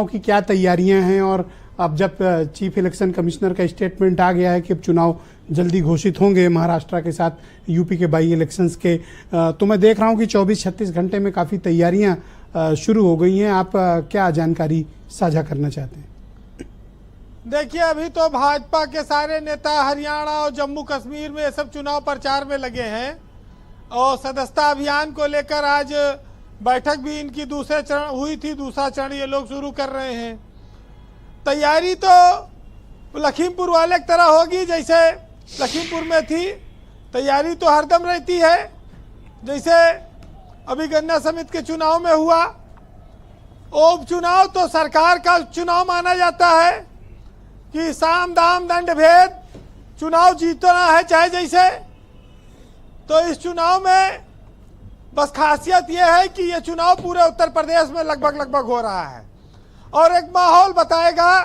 की क्या तैयारियां हैं? और अब जब चीफ इलेक्शन कमिश्नर का स्टेटमेंट आ गया है कि अब चुनाव जल्दी घोषित होंगे महाराष्ट्र के साथ यूपी के बाई इलेक्शंस के, तो मैं देख रहा हूं कि 24-36 घंटे में काफ़ी तैयारियां शुरू हो गई हैं। आप क्या जानकारी साझा करना चाहते हैं? देखिए, अभी तो भाजपा के सारे नेता हरियाणा और जम्मू कश्मीर में ये सब चुनाव प्रचार में लगे हैं और सदस्यता अभियान को लेकर आज बैठक भी इनकी दूसरे चरण हुई थी, दूसरा चरण ये लोग शुरू कर रहे हैं। तैयारी तो लखीमपुर वाले की तरह होगी, जैसे लखीमपुर में थी तैयारी तो हरदम रहती है। जैसे अभी गन्ना समिति के चुनाव में हुआ, उपचुनाव तो सरकार का चुनाव माना जाता है कि साम दाम दंड भेद चुनाव जीतना है चाहे जैसे। तो इस चुनाव में बस खासियत यह है कि ये चुनाव पूरे उत्तर प्रदेश में लगभग हो रहा है और एक माहौल बताएगा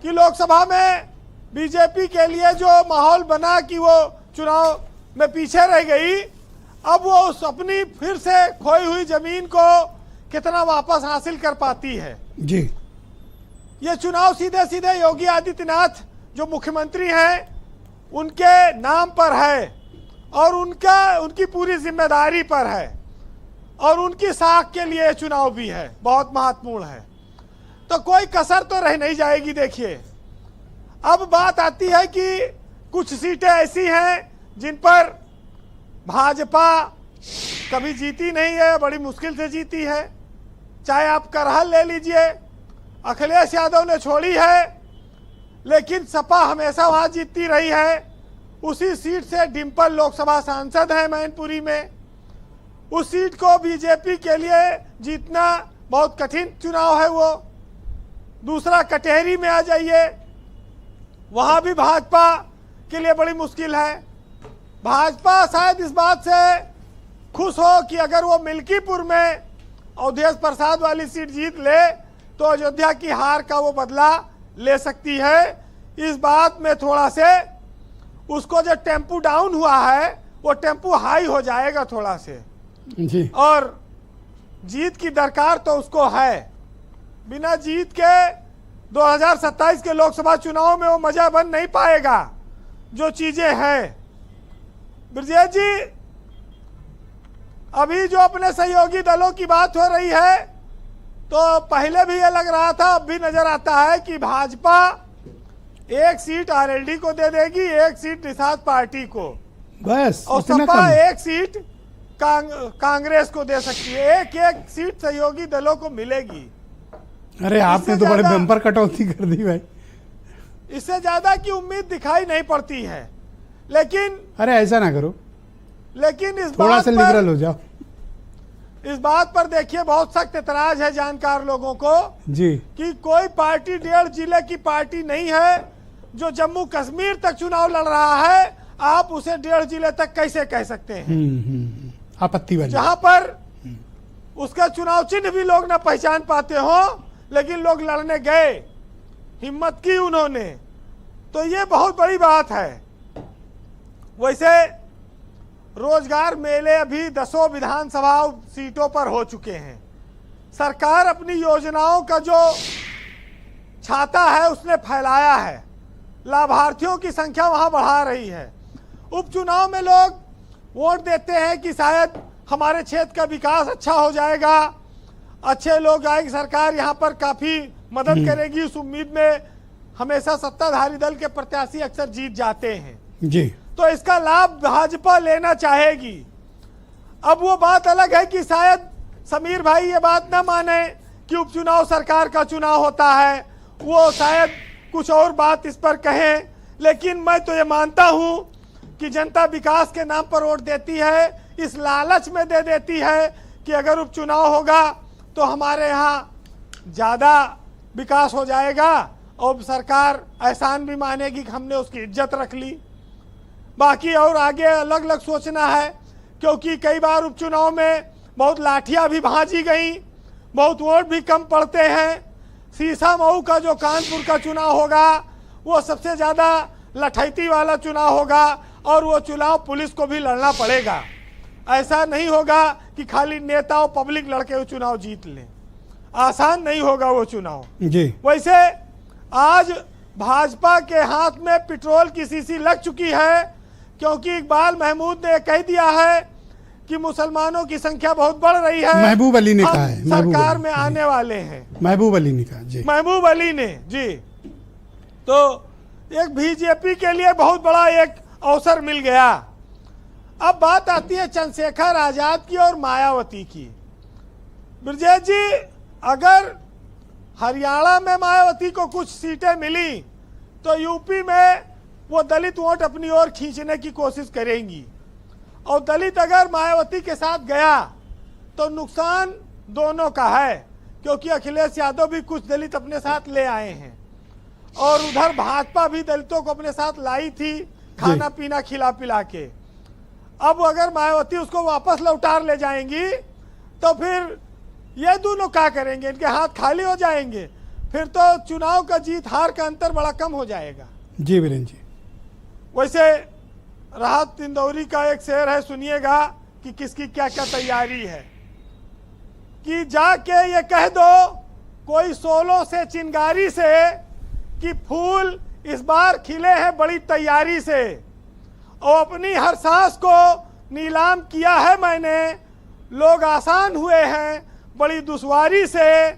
कि लोकसभा में बीजेपी के लिए जो माहौल बना कि वो चुनाव में पीछे रह गई, अब वो उस अपनी फिर से खोई हुई जमीन को कितना वापस हासिल कर पाती है। जी, ये चुनाव सीधे सीधे योगी आदित्यनाथ जो मुख्यमंत्री हैं उनके नाम पर है और उनकी पूरी जिम्मेदारी पर है और उनकी साख के लिए चुनाव भी है, बहुत महत्वपूर्ण है। तो कोई कसर तो रह नहीं जाएगी। देखिए, अब बात आती है कि कुछ सीटें ऐसी हैं जिन पर भाजपा कभी जीती नहीं है, बड़ी मुश्किल से जीती है। चाहे आप करहल ले लीजिए, अखिलेश यादव ने छोड़ी है, लेकिन सपा हमेशा वहां जीतती रही है। उसी सीट से डिम्पल लोकसभा सांसद है मैनपुरी में। उस सीट को बीजेपी के लिए जीतना बहुत कठिन चुनाव है। वो दूसरा कटेहरी में आ जाइए, वहां भी भाजपा के लिए बड़ी मुश्किल है। भाजपा शायद इस बात से खुश हो कि अगर वो मिल्कीपुर में अवधेश प्रसाद वाली सीट जीत ले तो अयोध्या की हार का वो बदला ले सकती है। इस बात में थोड़ा से उसको जो टेम्पो डाउन हुआ है वो टेम्पो हाई हो जाएगा थोड़ा से जी। और जीत की दरकार तो उसको है। बिना जीत के 2027 के लोकसभा चुनाव में वो मजा बन नहीं पाएगा जो चीजें हैं। ब्रजेश जी, अभी जो अपने सहयोगी दलों की बात हो रही है, तो पहले भी ये लग रहा था, अब भी नजर आता है कि भाजपा एक सीट आरएलडी को दे देगी, एक सीट निषाद पार्टी को, बस, और सपा एक सीट कांग्रेस को दे सकती है। एक एक सीट सहयोगी दलों को मिलेगी। अरे आपने तो बड़े बम्पर कटौती कर दी भाई। इससे ज्यादा की उम्मीद दिखाई नहीं पड़ती है। लेकिन अरे ऐसा ना करो, लेकिन इस थोड़ा सा लिबरल हो जाओ। इस बात पर देखिए बहुत सख्त एतराज है जानकार लोगों को जी कि कोई पार्टी 1.5 जिले की पार्टी नहीं है जो जम्मू कश्मीर तक चुनाव लड़ रहा है। आप उसे 1.5 जिले तक कैसे कह सकते हैं? आपत्ति वाली, जहां पर उसका चुनाव चिन्ह भी लोग ना पहचान पाते हो, लेकिन लोग लड़ने गए, हिम्मत की उन्होंने। तो ये बहुत बड़ी बात है। वैसे रोजगार मेले अभी 10 विधानसभा सीटों पर हो चुके हैं। सरकार अपनी योजनाओं का जो छाता है उसने फैलाया है, लाभार्थियों की संख्या वहां बढ़ा रही है। उपचुनाव में लोग वोट देते हैं कि शायद हमारे क्षेत्र का विकास अच्छा हो जाएगा, अच्छे लोग आएंगे, सरकार यहाँ पर काफी मदद करेगी। उस उम्मीद में हमेशा सत्ताधारी दल के प्रत्याशी अक्सर जीत जाते हैं जी। तो इसका लाभ भाजपा लेना चाहेगी। अब वो बात अलग है कि शायद समीर भाई ये बात ना माने कि उपचुनाव सरकार का चुनाव होता है, वो शायद कुछ और बात इस पर कहें, लेकिन मैं तो ये मानता हूं कि जनता विकास के नाम पर वोट देती है, इस लालच में दे देती है कि अगर उपचुनाव होगा तो हमारे यहाँ ज्यादा विकास हो जाएगा और सरकार एहसान भी मानेगी कि हमने उसकी इज्जत रख ली। बाकी और आगे अलग अलग सोचना है, क्योंकि कई बार उपचुनाव में बहुत लाठियां भी भांजी गई, बहुत वोट भी कम पड़ते हैं। सीसा मऊ का जो कानपुर का चुनाव होगा वो सबसे ज्यादा लठैती वाला चुनाव होगा और वो चुनाव पुलिस को भी लड़ना पड़ेगा। ऐसा नहीं होगा कि खाली नेता और पब्लिक लड़के वो चुनाव जीत लें। आसान नहीं होगा वो चुनाव। जी वैसे आज भाजपा के हाथ में पेट्रोल की शीशी लग चुकी है, क्योंकि इकबाल महमूद ने कह दिया है कि मुसलमानों की संख्या बहुत बढ़ रही है। महबूब अली ने हम कहा है, महबूब सरकार अली, में आने वाले हैं। महबूब अली ने कहा जी, महबूब अली ने जी। तो एक बीजेपी के लिए बहुत बड़ा एक अवसर मिल गया। अब बात आती है चंद्रशेखर आजाद की और मायावती की। ब्रजेश जी, अगर हरियाणा में मायावती को कुछ सीटें मिली तो यूपी में वो दलित वोट अपनी ओर खींचने की कोशिश करेंगी, और दलित अगर मायावती के साथ गया तो नुकसान दोनों का है, क्योंकि अखिलेश यादव भी कुछ दलित अपने साथ ले आए हैं और उधर भाजपा भी दलितों को अपने साथ लाई थी खाना पीना खिला पिला के। अब अगर मायावती उसको वापस लौटार ले जाएंगी तो फिर ये दोनों क्या करेंगे? इनके हाथ खाली हो जाएंगे, फिर तो चुनाव का जीत हार का अंतर बड़ा कम हो जाएगा। जी वीरेंद्र जी। वैसे राहत इंदौरी का एक शेर है, सुनिएगा कि किसकी क्या क्या तैयारी है। कि जाके ये कह दो कोई सोलों से चिंगारी से कि फूल इस बार खिले हैं बड़ी तैयारी से, और अपनी हर सांस को नीलाम किया है मैंने, लोग आसान हुए हैं बड़ी दुश्वारी से,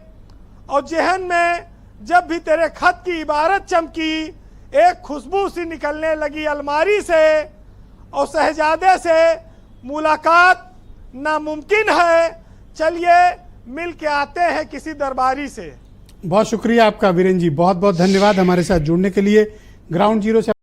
और जहन में जब भी तेरे खत की इबारत चमकी एक खुशबू सी निकलने लगी अलमारी से, और शहजादे से मुलाकात नामुमकिन है, चलिए मिल के आते हैं किसी दरबारी से। बहुत शुक्रिया आपका वीरेंद्र जी, बहुत बहुत धन्यवाद हमारे साथ जुड़ने के लिए। ग्राउंड जीरो से